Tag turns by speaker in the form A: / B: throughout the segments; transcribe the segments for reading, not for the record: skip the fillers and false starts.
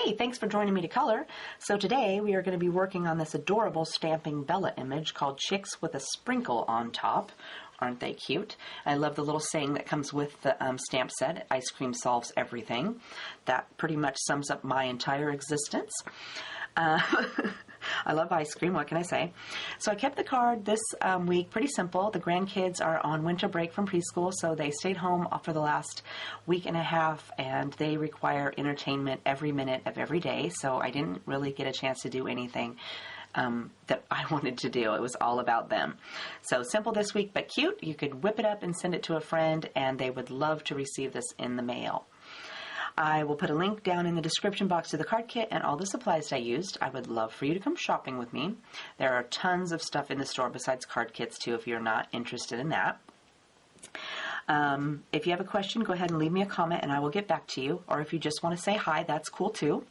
A: Hey, thanks for joining me to color. So today we are going to be working on this adorable stamping Bella image called Chicks with a Sprinkle on Top. Aren't they cute? I love the little saying that comes with the stamp set, ice cream solves everything. That pretty much sums up my entire existence. I love ice cream, what can I say? So I kept the card this week pretty simple. The grandkids are on winter break from preschool, so they stayed home for the last week and a half, and they require entertainment every minute of every day, so I didn't really get a chance to do anything that I wanted to do. It was all about them. So simple this week, but cute. You could whip it up and send it to a friend, and they would love to receive this in the mail. I will put a link down in the description box to the card kit and all the supplies I used. I would love for you to come shopping with me. There are tons of stuff in the store besides card kits too if you're not interested in that. If you have a question, go ahead and leave me a comment and I will get back to you. Or if you just want to say hi, that's cool too.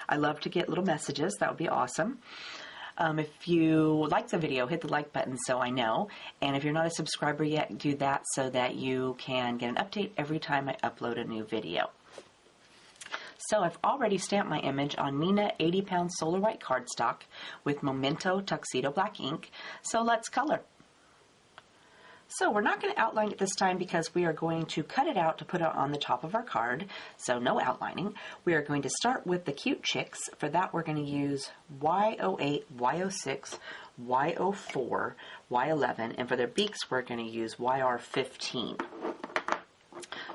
A: I love to get little messages. That would be awesome. If you like the video, hit the like button so I know. And if you're not a subscriber yet, do that so that you can get an update every time I upload a new video. So I've already stamped my image on Neenah 80-pound Solar White cardstock with Memento Tuxedo Black ink. So let's color. So we're not going to outline it this time because we are going to cut it out to put it on the top of our card. So no outlining. We are going to start with the cute chicks. For that we're going to use Y08, Y06, Y04, Y11, and for their beaks we're going to use YR15.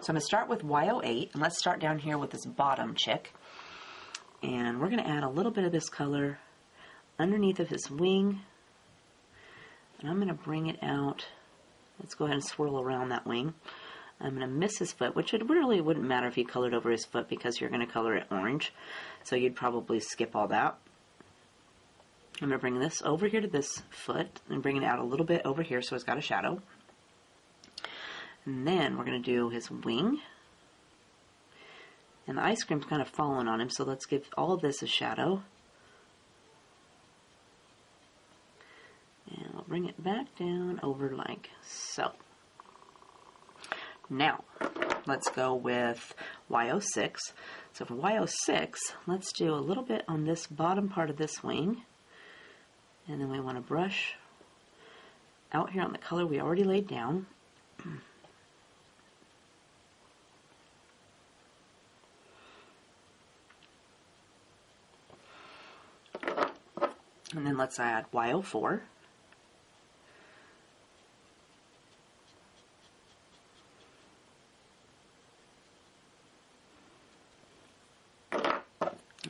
A: So I'm going to start with Y08, and let's start down here with this bottom chick. And we're going to add a little bit of this color underneath of his wing. And I'm going to bring it out. Let's go ahead and swirl around that wing. I'm going to miss his foot, which it really wouldn't matter if you colored over his foot because you're going to color it orange. So you'd probably skip all that. I'm going to bring this over here to this foot and bring it out a little bit over here so it's got a shadow. And then we're going to do his wing. And the ice cream's kind of falling on him, so let's give all of this a shadow. And I'll bring it back down over like so. Now, let's go with Y06. So for Y06, let's do a little bit on this bottom part of this wing. And then we want to brush out here on the color we already laid down. And then let's add Y04.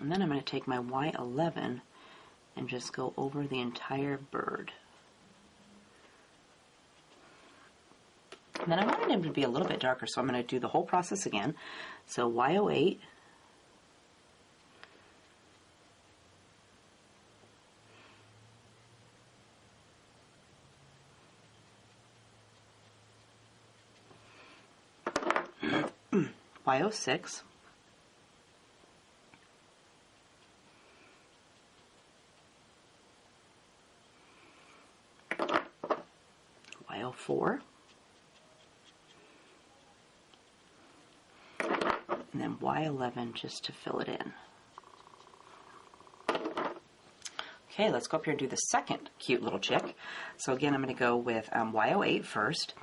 A: And then I'm going to take my Y11 and just go over the entire bird. And then I wanted him to be a little bit darker, so I'm going to do the whole process again. So Y08. Y06, Y04, and then Y11 just to fill it in. Okay, let's go up here and do the second cute little chick. So again, I'm going to go with Y08 first,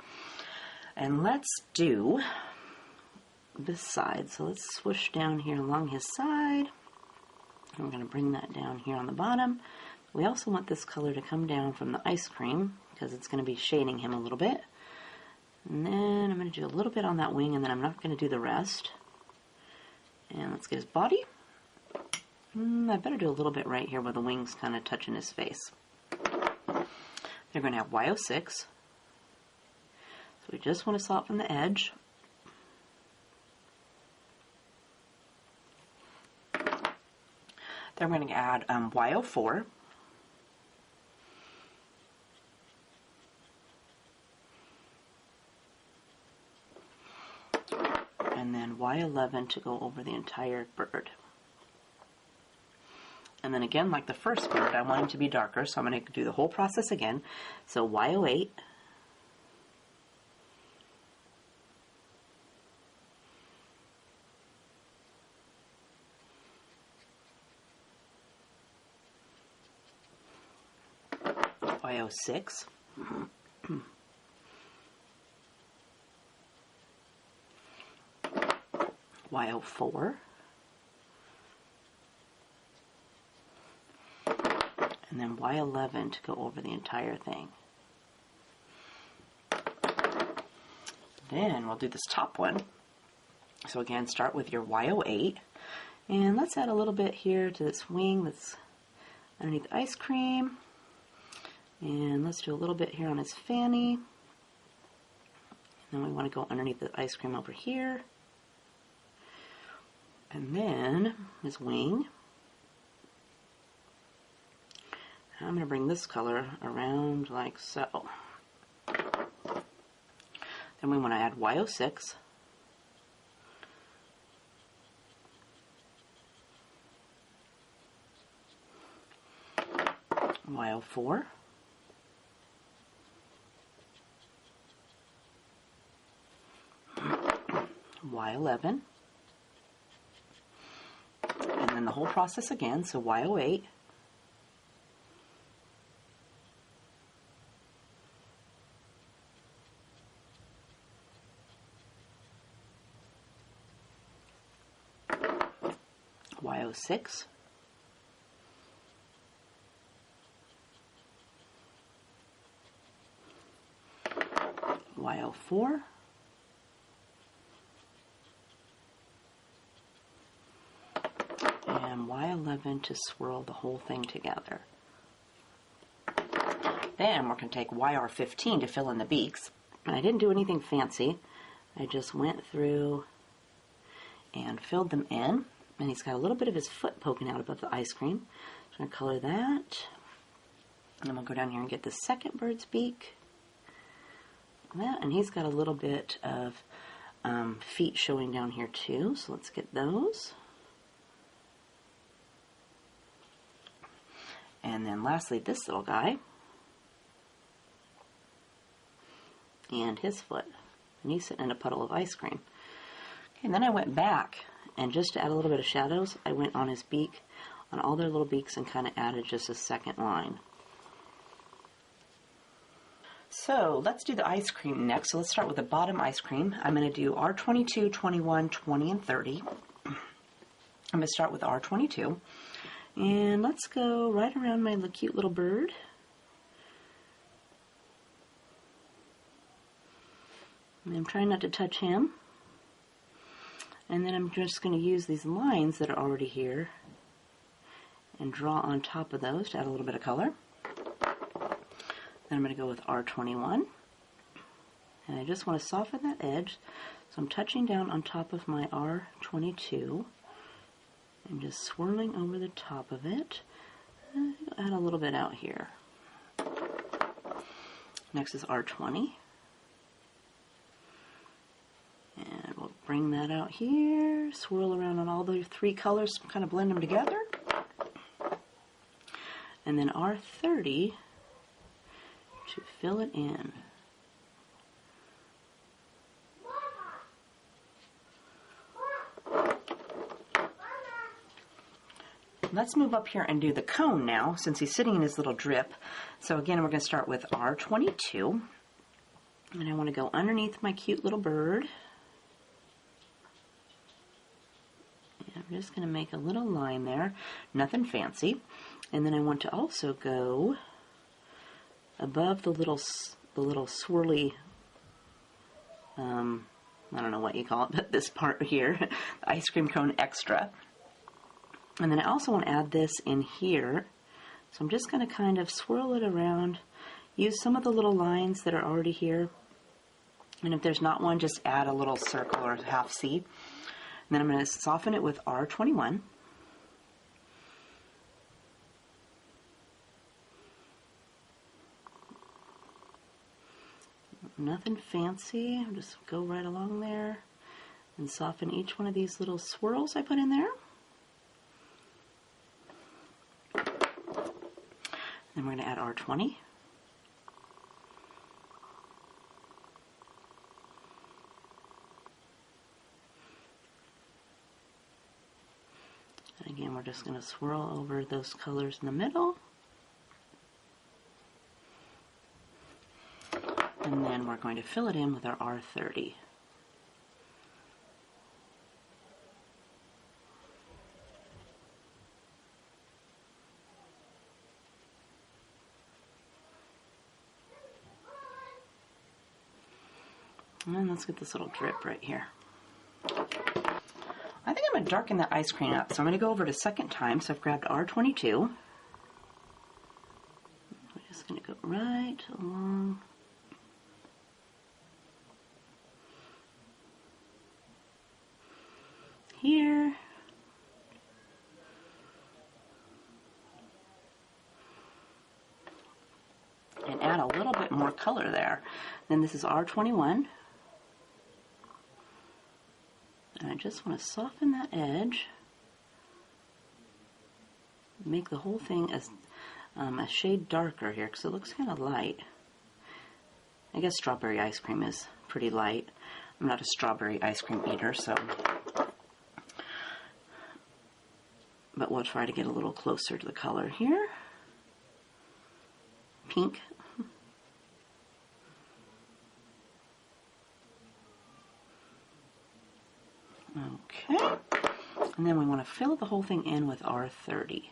A: and let's do this side. So let's swoosh down here along his side. And we're going to bring that down here on the bottom. We also want this color to come down from the ice cream because it's going to be shading him a little bit. And then I'm going to do a little bit on that wing, and then I'm not going to do the rest. And let's get his body. I better do a little bit right here where the wing's kind of touching his face. They're going to have Y06. So we just want to saw it from the edge. Then we're going to add Y04. And then Y11 to go over the entire bird. And then again, like the first bird, I want it to be darker, so I'm going to do the whole process again. So Y08. Y06. Y04. And then Y11 to go over the entire thing. Then we'll do this top one. So again, start with your Y08. And let's add a little bit here to this wing that's underneath the ice cream. And let's do a little bit here on his fanny. And then we want to go underneath the ice cream over here. And then his wing. I'm going to bring this color around like so. Then we want to add Y06. Y04. Y11. And then the whole process again, so Y08. Y06. Y04. And Y11 to swirl the whole thing together. Then we're going to take YR15 to fill in the beaks. And I didn't do anything fancy. I just went through and filled them in. And he's got a little bit of his foot poking out above the ice cream. So I'm going to color that. And then we'll go down here and get the second bird's beak. And he's got a little bit of feet showing down here too. So let's get those. And then lastly, this little guy. And his foot. And he's sitting in a puddle of ice cream. Okay, and then I went back, and just to add a little bit of shadows, I went on his beak, on all their little beaks, and kind of added just a second line. So let's do the ice cream next. So let's start with the bottom ice cream. I'm going to do R22, 21, 20, and 30. I'm going to start with R22. And let's go right around my cute little bird. And I'm trying not to touch him. And then I'm just going to use these lines that are already here and draw on top of those to add a little bit of color. Then I'm going to go with R21. And I just want to soften that edge. So I'm touching down on top of my R22 and just swirling over the top of it. And I'll add a little bit out here. Next is R20. And we'll bring that out here, swirl around on all the three colors, kind of blend them together. And then R30 to fill it in. Let's move up here and do the cone now, since he's sitting in his little drip. So again, we're going to start with R22. And I want to go underneath my cute little bird. I'm just going to make a little line there, nothing fancy. And then I want to also go above the little swirly, I don't know what you call it, but this part here, the ice cream cone extra. And then I also want to add this in here. So I'm just going to kind of swirl it around, use some of the little lines that are already here. And if there's not one, just add a little circle or half C. And then I'm going to soften it with R21. Nothing fancy. I'll just go right along there and soften each one of these little swirls I put in there. Then we're going to add R20. And again, we're just going to swirl over those colors in the middle. going to fill it in with our R30. And let's get this little drip right here. I think I'm going to darken that ice cream up, so I'm going to go over it a second time. So I've grabbed R22. I'm just going to go right along. Here. And add a little bit more color there. Then this is R21. And I just want to soften that edge. Make the whole thing as a shade darker here because it looks kind of light. I guess strawberry ice cream is pretty light. I'm not a strawberry ice cream eater, so. But we'll try to get a little closer to the color here. Pink. Okay, and then we want to fill the whole thing in with R30.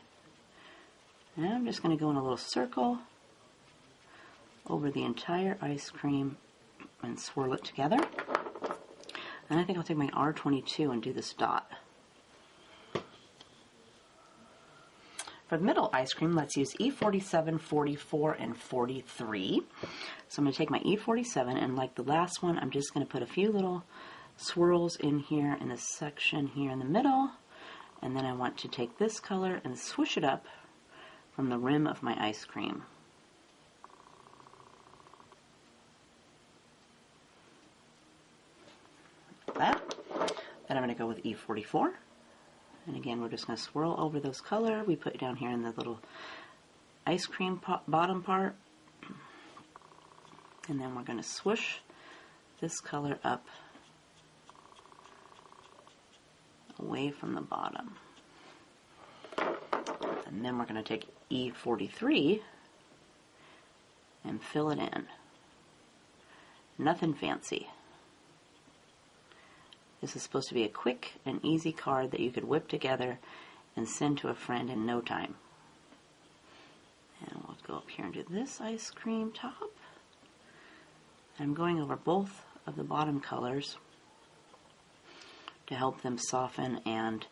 A: And I'm just going to go in a little circle over the entire ice cream and swirl it together. And I think I'll take my R22 and do this dot. For the middle ice cream, let's use E47, 44, and 43. So I'm going to take my E47, and like the last one, I'm just going to put a few little swirls in here in this section here in the middle, and then I want to take this color and swoosh it up from the rim of my ice cream. Like that. Then I'm going to go with E44, and again we're just going to swirl over those color we put down here in the little ice cream bottom part, and then we're going to swoosh this color up away from the bottom. And then we're going to take E43 and fill it in. Nothing fancy. This is supposed to be a quick and easy card that you could whip together and send to a friend in no time. And we'll go up here and do this ice cream top. I'm going over both of the bottom colors to help them soften and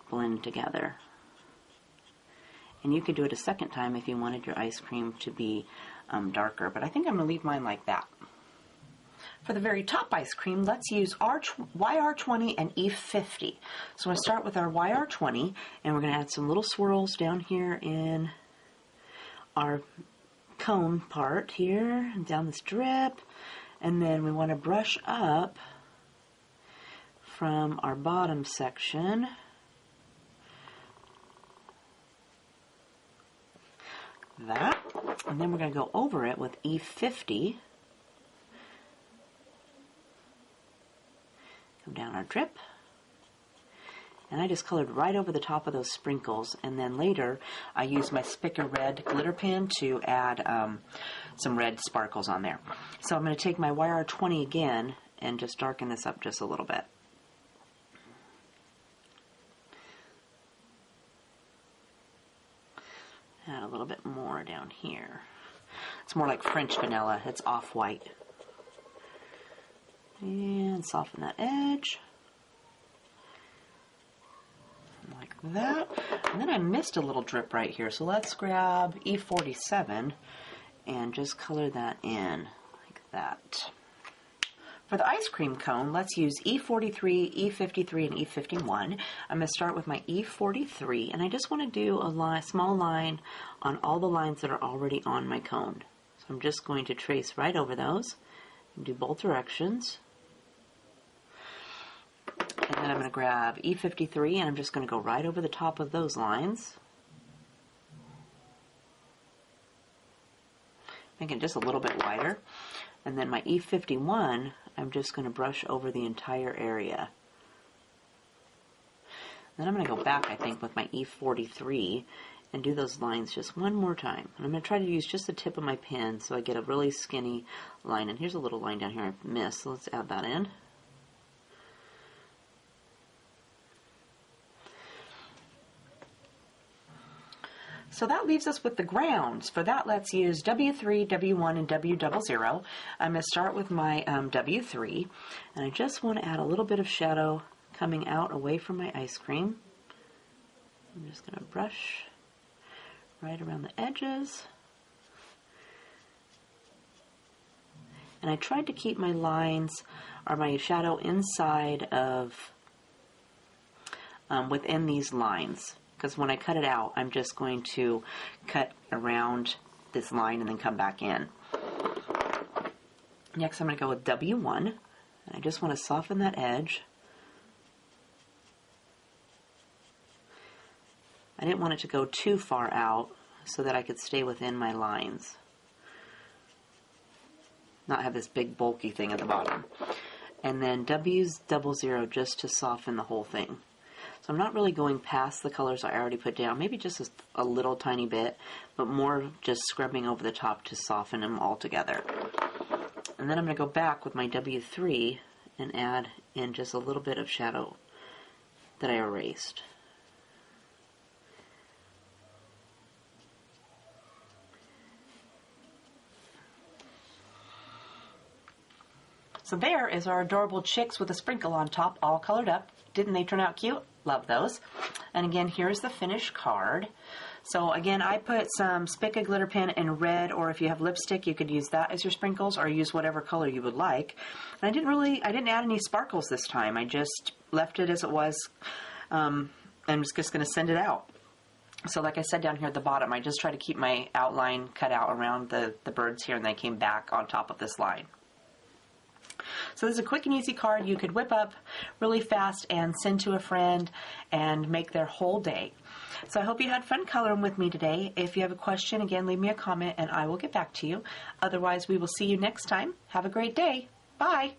A: blend together. And you could do it a second time if you wanted your ice cream to be darker, but I think I'm going to leave mine like that. For the very top ice cream, let's use YR20 and E50. So I'm going to start with our YR20, and we're going to add some little swirls down here in our cone part here, and down this drip, and then we want to brush up from our bottom section that, and then we're going to go over it with E50. Go down our drip, and I just colored right over the top of those sprinkles, and then later I used my Spica Red glitter pen to add some red sparkles on there. So I'm going to take my YR20 again and just darken this up just a little bit. Add a little bit more down here. It's more like French vanilla. It's off-white. And soften that edge. Like that. And then I missed a little drip right here. So let's grab E47 and just color that in like that. For the ice cream cone, let's use E43, E53, and E51. I'm going to start with my E43, and I just want to do a small line on all the lines that are already on my cone. So I'm just going to trace right over those and do both directions. And then I'm going to grab E53, and I'm just going to go right over the top of those lines. Make it just a little bit wider. And then my E51, I'm just going to brush over the entire area. Then I'm going to go back, I think, with my E43 and do those lines just one more time. And I'm going to try to use just the tip of my pen so I get a really skinny line. And here's a little line down here I missed, so let's add that in. So that leaves us with the grounds. For that, let's use W3, W1, and W00. I'm going to start with my W3, and I just want to add a little bit of shadow coming out away from my ice cream. I'm just going to brush right around the edges. And I tried to keep my lines or my shadow inside of, within these lines. Because when I cut it out, I'm just going to cut around this line and then come back in. Next, I'm going to go with W1. And I just want to soften that edge. I didn't want it to go too far out so that I could stay within my lines. Not have this big bulky thing at the bottom. And then W00 just to soften the whole thing. So I'm not really going past the colors I already put down, maybe just a little tiny bit, but more just scrubbing over the top to soften them all together. And then I'm going to go back with my W3 and add in just a little bit of shadow that I erased. So there is our adorable chicks with a sprinkle on top, all colored up. Didn't they turn out cute? Love those. And again, here's the finished card. So again, I put some Spica glitter pen in red, or if you have lipstick, you could use that as your sprinkles, or use whatever color you would like. And I didn't add any sparkles this time. I just left it as it was, and was just going to send it out. So like I said down here at the bottom, I just try to keep my outline cut out around the birds here, and they came back on top of this line. So this is a quick and easy card you could whip up really fast and send to a friend and make their whole day. So I hope you had fun coloring with me today. If you have a question, again, leave me a comment and I will get back to you. Otherwise, we will see you next time. Have a great day. Bye.